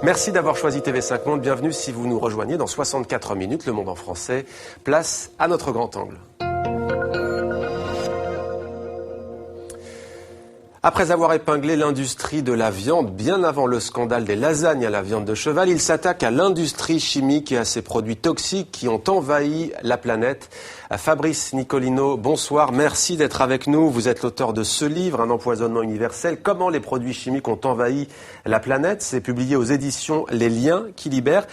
Merci d'avoir choisi TV5 Monde. Bienvenue si vous nous rejoignez dans 64 minutes. Le Monde en français. Place à notre grand angle. Après avoir épinglé l'industrie de la viande bien avant le scandale des lasagnes à la viande de cheval, il s'attaque à l'industrie chimique et à ces produits toxiques qui ont envahi la planète. Fabrice Nicolino, bonsoir, merci d'être avec nous. Vous êtes l'auteur de ce livre, Un empoisonnement universel, comment les produits chimiques ont envahi la planète. C'est publié aux éditions Les Liens qui libèrent.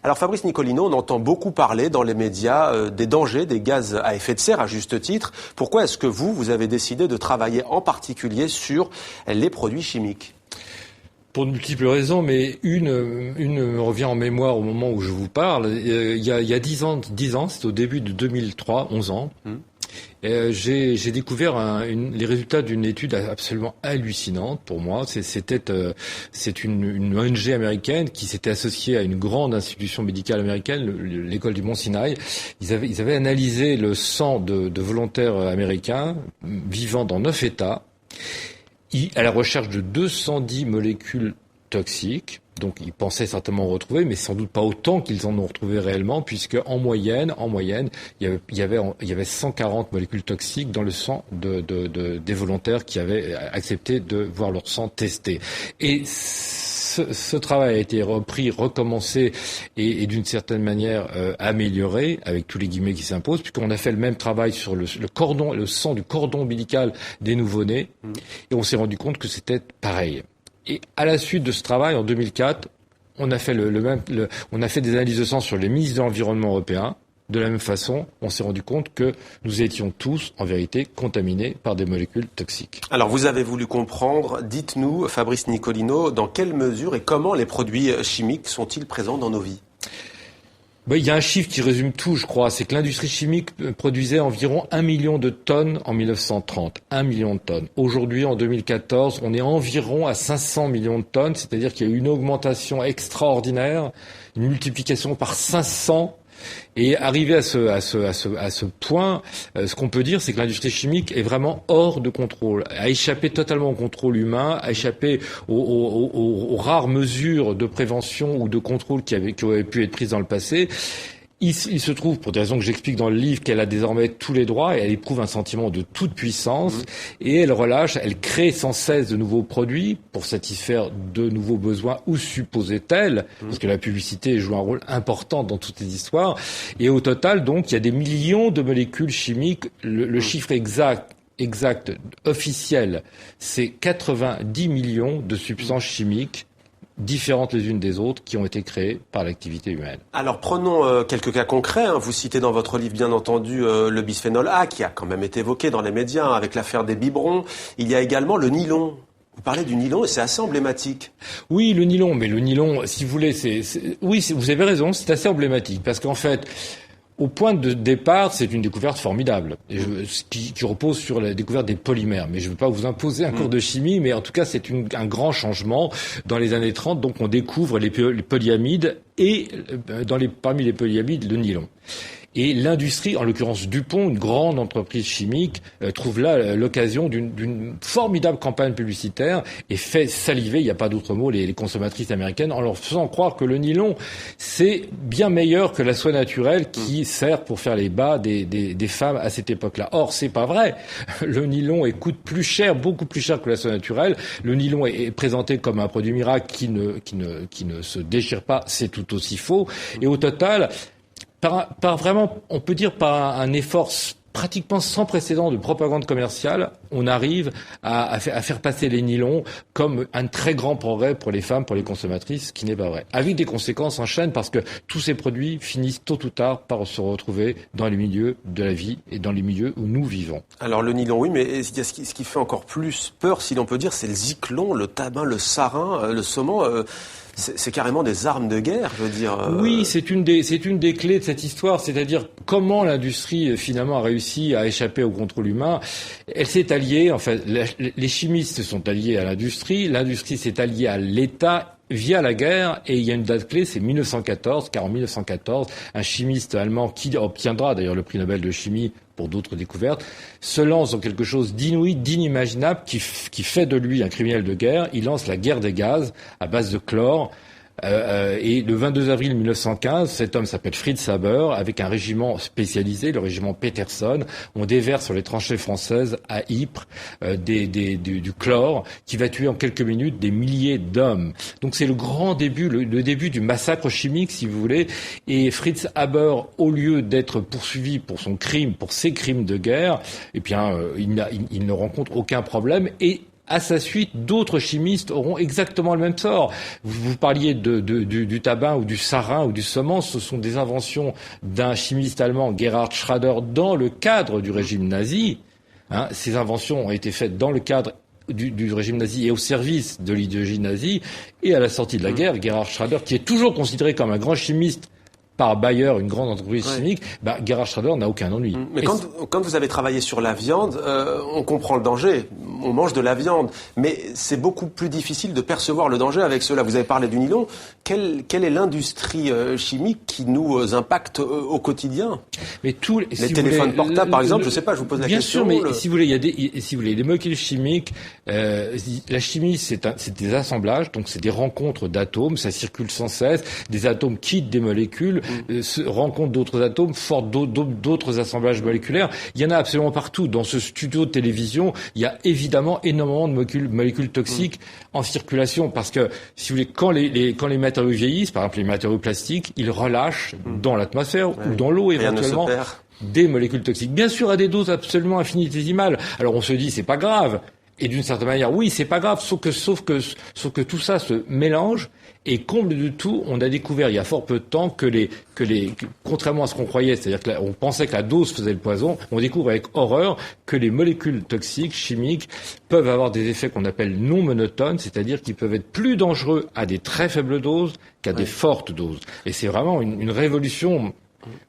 Alors Fabrice Nicolino, on entend beaucoup parler dans les médias des dangers des gaz à effet de serre, à juste titre. Pourquoi est-ce que vous avez décidé de travailler en particulier sur les produits chimiques ? Pour de multiples raisons, mais une me revient en mémoire au moment où je vous parle. Il y a 10 ans, c'était au début de 2003, 11 ans. J'ai découvert les résultats d'une étude absolument hallucinante pour moi. C'est une ONG américaine qui s'était associée à une grande institution médicale américaine, l'école du Mont Sinaï. Ils avaient analysé le sang de volontaires américains vivant dans 9 États, à la recherche de 210 molécules toxiques. Donc, ils pensaient certainement retrouver, mais sans doute pas autant qu'ils en ont retrouvé réellement, puisque en moyenne, il y avait 140 molécules toxiques dans le sang des volontaires qui avaient accepté de voir leur sang testé. Et ce travail a été recommencé et d'une certaine manière amélioré, avec tous les guillemets qui s'imposent, puisqu'on a fait le même travail sur le sang du cordon ombilical des nouveau-nés, et on s'est rendu compte que c'était pareil. Et à la suite de ce travail, en 2004, on a fait on a fait des analyses de sang sur les ministres de l'Environnement européens. De la même façon, on s'est rendu compte que nous étions tous, en vérité, contaminés par des molécules toxiques. Alors, vous avez voulu comprendre. Dites-nous, Fabrice Nicolino, dans quelle mesure et comment les produits chimiques sont-ils présents dans nos vies ? Il y a un chiffre qui résume tout, je crois. C'est que l'industrie chimique produisait environ 1 million de tonnes en 1930. 1 million de tonnes. Aujourd'hui, en 2014, on est environ à 500 millions de tonnes. C'est-à-dire qu'il y a eu une augmentation extraordinaire, une multiplication par 500. Et arrivé à ce point, ce qu'on peut dire, c'est que l'industrie chimique est vraiment hors de contrôle, a échappé totalement au contrôle humain, a échappé aux rares mesures de prévention ou de contrôle qui avaient pu être prises dans le passé. Il se trouve, pour des raisons que j'explique dans le livre, qu'elle a désormais tous les droits et elle éprouve un sentiment de toute puissance et elle crée sans cesse de nouveaux produits pour satisfaire de nouveaux besoins, ou supposait-elle, parce que la publicité joue un rôle important dans toutes les histoires. Et au total, donc, il y a des millions de molécules chimiques. Le chiffre exact officiel, c'est 90 millions de substances chimiques différentes les unes des autres qui ont été créées par l'activité humaine. Alors prenons quelques cas concrets. Vous citez dans votre livre bien entendu le bisphénol A qui a quand même été évoqué dans les médias avec l'affaire des biberons. Il y a également le nylon. Vous parlez du nylon et c'est assez emblématique. Oui, le nylon, mais le nylon, si vous voulez, vous avez raison, c'est assez emblématique parce qu'en fait, au point de départ, c'est une découverte formidable, qui repose sur la découverte des polymères. Mais je ne veux pas vous imposer un cours de chimie, mais en tout cas, c'est un grand changement. Dans les années 30, donc, on découvre les polyamides et, parmi les polyamides, le nylon. Et l'industrie, en l'occurrence DuPont, une grande entreprise chimique, trouve là l'occasion d'une formidable campagne publicitaire et fait saliver, il n'y a pas d'autre mot, les consommatrices américaines en leur faisant croire que le nylon, c'est bien meilleur que la soie naturelle qui sert pour faire les bas des femmes à cette époque-là. Or, c'est pas vrai. Le nylon coûte plus cher, beaucoup plus cher que la soie naturelle. Le nylon est présenté comme un produit miracle qui ne se déchire pas, c'est tout aussi faux. Et au total, par vraiment, on peut dire par un effort pratiquement sans précédent de propagande commerciale, on arrive à faire passer les nylons comme un très grand progrès pour les femmes, pour les consommatrices, ce qui n'est pas vrai. Avec des conséquences en chaîne parce que tous ces produits finissent tôt ou tard par se retrouver dans les milieux de la vie et dans les milieux où nous vivons. Alors le nylon, oui, mais ce qui fait encore plus peur, si l'on peut dire, c'est le zyklon, le tabac, le sarin, le saumon. C'est carrément des armes de guerre, je veux dire. Oui, c'est une des clés de cette histoire, c'est-à-dire comment l'industrie finalement a réussi à échapper au contrôle humain. Elle s'est alliée, en fait, les chimistes se sont alliés à l'industrie s'est alliée à l'État via la guerre, et il y a une date clé, c'est 1914, car en 1914, un chimiste allemand qui obtiendra d'ailleurs le prix Nobel de chimie pour d'autres découvertes, se lance dans quelque chose d'inouï, d'inimaginable, qui fait de lui un criminel de guerre. Il lance la guerre des gaz à base de chlore, Et le 22 avril 1915, cet homme s'appelle Fritz Haber, avec un régiment spécialisé, le régiment Peterson. On déverse sur les tranchées françaises à Ypres du chlore qui va tuer en quelques minutes des milliers d'hommes. Donc c'est le grand début, le début du massacre chimique, si vous voulez. Et Fritz Haber, au lieu d'être poursuivi pour son crime, pour ses crimes de guerre, eh bien, il ne rencontre aucun problème. Et à sa suite, d'autres chimistes auront exactement le même sort. Vous parliez du tabac ou du sarin ou du saumon, ce sont des inventions d'un chimiste allemand, Gerhard Schrader, dans le cadre du régime nazi. Ces inventions ont été faites dans le cadre du régime nazi et au service de l'idéologie nazie. Et à la sortie de la guerre, Gerhard Schrader, qui est toujours considéré comme un grand chimiste par Bayer, une grande entreprise chimique, Gerhard Schrader n'a aucun ennui. Mais quand vous avez travaillé sur la viande, on comprend le danger. On mange de la viande, mais c'est beaucoup plus difficile de percevoir le danger avec cela. Vous avez parlé du nylon. Quelle est l'industrie chimique qui nous impacte au quotidien? Mais les téléphones portables, par exemple, je ne sais pas, je vous pose la question. Bien sûr, mais si vous voulez, les molécules chimiques, la chimie, c'est des assemblages, donc c'est des rencontres d'atomes, ça circule sans cesse, des atomes quittent des molécules, se rencontrent d'autres atomes, forment d'autres assemblages moléculaires. Il y en a absolument partout. Dans ce studio de télévision, il y a évidemment énormément de molécules toxiques en circulation, parce que, si vous voulez, quand les matériaux vieillissent, par exemple les matériaux plastiques, ils relâchent dans l'atmosphère ou dans l'eau éventuellement des molécules toxiques. Bien sûr, à des doses absolument infinitésimales. Alors on se dit, c'est pas grave. Et d'une certaine manière, oui, c'est pas grave, sauf que tout ça se mélange. Et comble de tout, on a découvert il y a fort peu de temps que contrairement à ce qu'on croyait, c'est-à-dire qu'on pensait que la dose faisait le poison, on découvre avec horreur que les molécules toxiques, chimiques, peuvent avoir des effets qu'on appelle non monotones, c'est-à-dire qu'ils peuvent être plus dangereux à des très faibles doses qu'à des fortes doses. Et c'est vraiment une révolution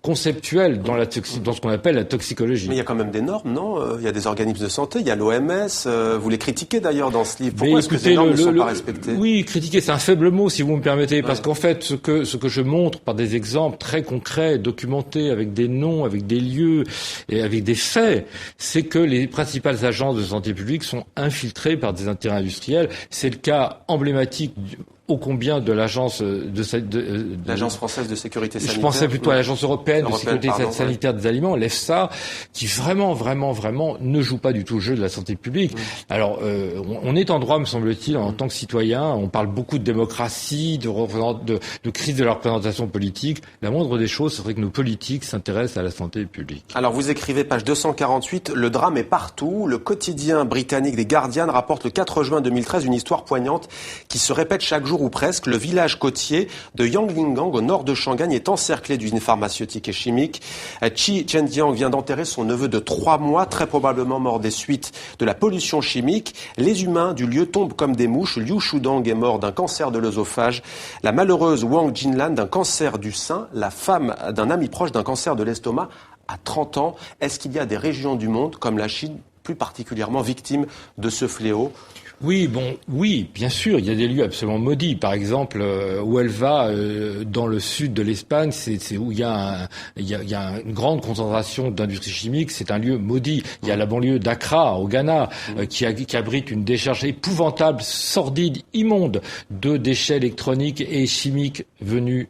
conceptuelle dans ce qu'on appelle la toxicologie. Mais il y a quand même des normes, non? Il y a des organismes de santé, il y a l'OMS, vous les critiquez d'ailleurs dans ce livre. Pourquoi est-ce que ces normes ne sont pas respectées? Oui, critiquer, c'est un faible mot, si vous me permettez, parce qu'en fait, ce que je montre par des exemples très concrets, documentés, avec des noms, avec des lieux et avec des faits, c'est que les principales agences de santé publique sont infiltrées par des intérêts industriels. C'est le cas emblématique ô combien de l'agence l'agence française de sécurité sanitaire. Je pensais plutôt à l'agence européenne de sécurité sanitaire des aliments, l'EFSA, qui vraiment ne joue pas du tout le jeu de la santé publique. Alors, on est en droit, me semble-t-il, en tant que citoyen. On parle beaucoup de démocratie, de crise de la représentation politique. La moindre des choses serait que nos politiques s'intéressent à la santé publique. Alors, vous écrivez, page 248, le drame est partout. Le quotidien britannique des Guardian rapporte le 4 juin 2013 une histoire poignante qui se répète chaque jour ou presque. Le village côtier de Yanglingang, au nord de Shanghai, est encerclé d'usines pharmaceutiques et chimiques. Chi Zhenjiang vient d'enterrer son neveu de 3 mois, très probablement mort des suites de la pollution chimique. Les humains du lieu tombent comme des mouches. Liu Shudang est mort d'un cancer de l'œsophage. La malheureuse Wang Jinlan d'un cancer du sein. La femme d'un ami proche d'un cancer de l'estomac à 30 ans. Est-ce qu'il y a des régions du monde, comme la Chine, plus particulièrement victimes de ce fléau? Oui, bien sûr, il y a des lieux absolument maudits. Par exemple, où elle va, dans le sud de l'Espagne, c'est où il y a une grande concentration d'industrie chimique. C'est un lieu maudit. Il y a la banlieue d'Accra, au Ghana, qui abrite une décharge épouvantable, sordide, immonde de déchets électroniques et chimiques venus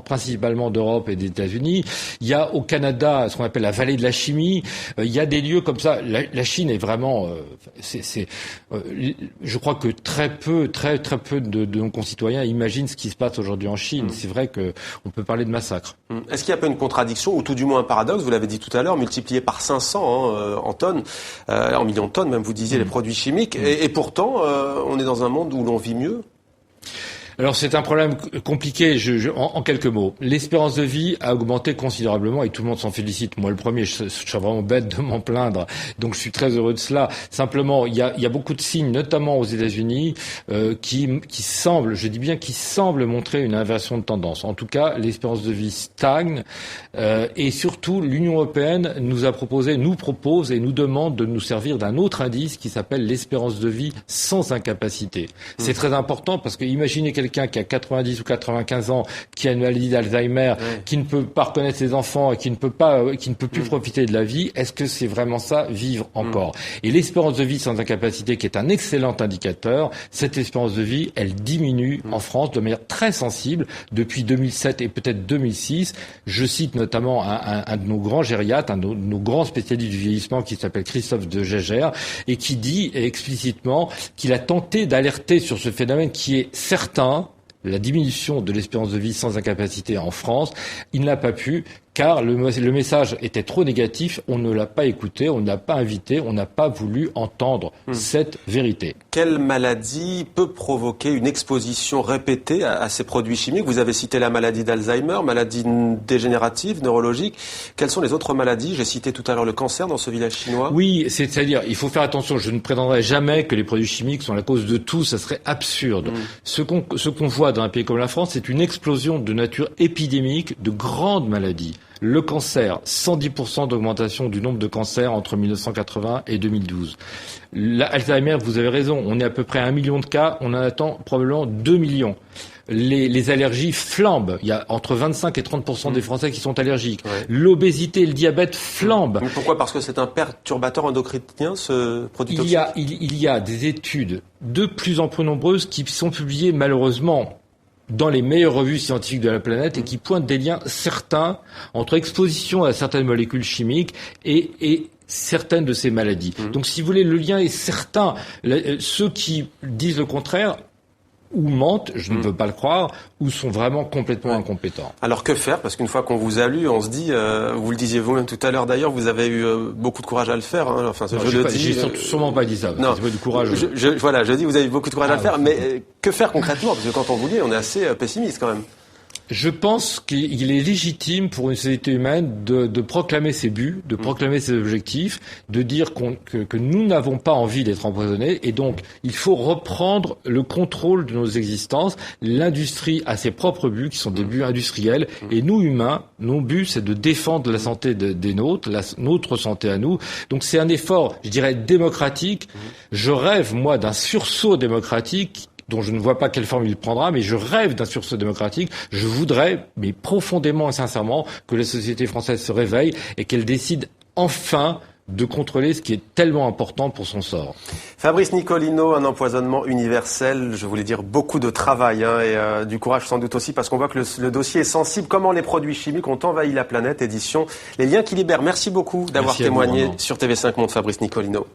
principalement d'Europe et des États-Unis. Il y a au Canada ce qu'on appelle la vallée de la chimie. Il y a des lieux comme ça. La Chine est vraiment... je crois que très peu de nos concitoyens imaginent ce qui se passe aujourd'hui en Chine. C'est vrai qu'on peut parler de massacre. Est-ce qu'il n'y a pas une contradiction, ou tout du moins un paradoxe, vous l'avez dit tout à l'heure, multiplié par 500 en tonnes, en millions de tonnes même, vous disiez, les produits chimiques. Et pourtant, on est dans un monde où l'on vit mieux. Alors c'est un problème compliqué, en quelques mots. L'espérance de vie a augmenté considérablement et tout le monde s'en félicite. Moi le premier, je suis vraiment bête de m'en plaindre, donc je suis très heureux de cela. Simplement, il y a beaucoup de signes, notamment aux États-Unis, qui semblent, je dis bien qui semblent montrer une inversion de tendance. En tout cas, l'espérance de vie stagne et surtout l'Union européenne nous propose et nous demande de nous servir d'un autre indice qui s'appelle l'espérance de vie sans incapacité. C'est très important parce que imaginez quelqu'un quelqu'un qui a 90 ou 95 ans, qui a une maladie d'Alzheimer, qui ne peut pas reconnaître ses enfants et qui ne peut plus profiter de la vie, est-ce que c'est vraiment ça, vivre encore? Et l'espérance de vie sans incapacité, qui est un excellent indicateur, cette espérance de vie, elle diminue en France de manière très sensible depuis 2007 et peut-être 2006. Je cite notamment un de nos grands gériatres, un de nos grands spécialistes du vieillissement qui s'appelle Christophe de Gégère et qui dit explicitement qu'il a tenté d'alerter sur ce phénomène qui est certain, la diminution de l'espérance de vie sans incapacité en France. Il n'a pas pu, car le message était trop négatif, on ne l'a pas écouté, on ne l'a pas invité, on n'a pas voulu entendre cette vérité. Quelle maladie peut provoquer une exposition répétée à ces produits chimiques? Vous avez cité la maladie d'Alzheimer, maladie dégénérative, neurologique. Quelles sont les autres maladies? J'ai cité tout à l'heure le cancer dans ce village chinois. Oui, c'est-à-dire, il faut faire attention, je ne prétendrai jamais que les produits chimiques sont la cause de tout, ça serait absurde. Ce qu'on voit dans un pays comme la France, c'est une explosion de nature épidémique de grandes maladies. Le cancer, 110% d'augmentation du nombre de cancers entre 1980 et 2012. L'Alzheimer, vous avez raison, on est à peu près à 1 million de cas, on en attend probablement 2 millions. Les allergies flambent. Il y a entre 25 et 30% des Français qui sont allergiques. Ouais. L'obésité et le diabète flambent. Mais pourquoi? Parce que c'est un perturbateur endocrinien, ce produit toxique? Il y a des études de plus en plus nombreuses qui sont publiées malheureusement dans les meilleures revues scientifiques de la planète et qui pointent des liens certains entre exposition à certaines molécules chimiques et certaines de ces maladies. Donc, si vous voulez, le lien est certain. Ceux qui disent le contraire ou mentent, je ne veux pas le croire, ou sont vraiment complètement incompétents. Alors que faire? Parce qu'une fois qu'on vous a lu, on se dit, vous le disiez vous-même tout à l'heure d'ailleurs, vous avez eu beaucoup de courage à le faire. Hein. Enfin, j'ai sûrement pas dit ça. Non, c'est pas du courage. Je dis, vous avez eu beaucoup de courage à le faire, mais que faire concrètement? Parce que quand on vous lit, on est assez pessimiste quand même. Je pense qu'il est légitime pour une société humaine de proclamer ses buts, de proclamer ses objectifs, de dire que nous n'avons pas envie d'être empoisonnés et donc il faut reprendre le contrôle de nos existences. L'industrie a ses propres buts qui sont des buts industriels et nous humains, nos buts c'est de défendre la santé des nôtres, notre santé à nous. Donc c'est un effort, je dirais, démocratique. Je rêve, moi, d'un sursaut démocratique dont je ne vois pas quelle forme il prendra, mais je rêve d'un sursaut démocratique. Je voudrais, mais profondément et sincèrement, que la société française se réveille et qu'elle décide enfin de contrôler ce qui est tellement important pour son sort. Fabrice Nicolino, un empoisonnement universel, je voulais dire beaucoup de travail et du courage sans doute aussi parce qu'on voit que le dossier est sensible. Comment les produits chimiques ont envahi la planète, édition Les Liens qui libèrent. Merci beaucoup d'avoir témoigné sur TV5 Monde, Fabrice Nicolino.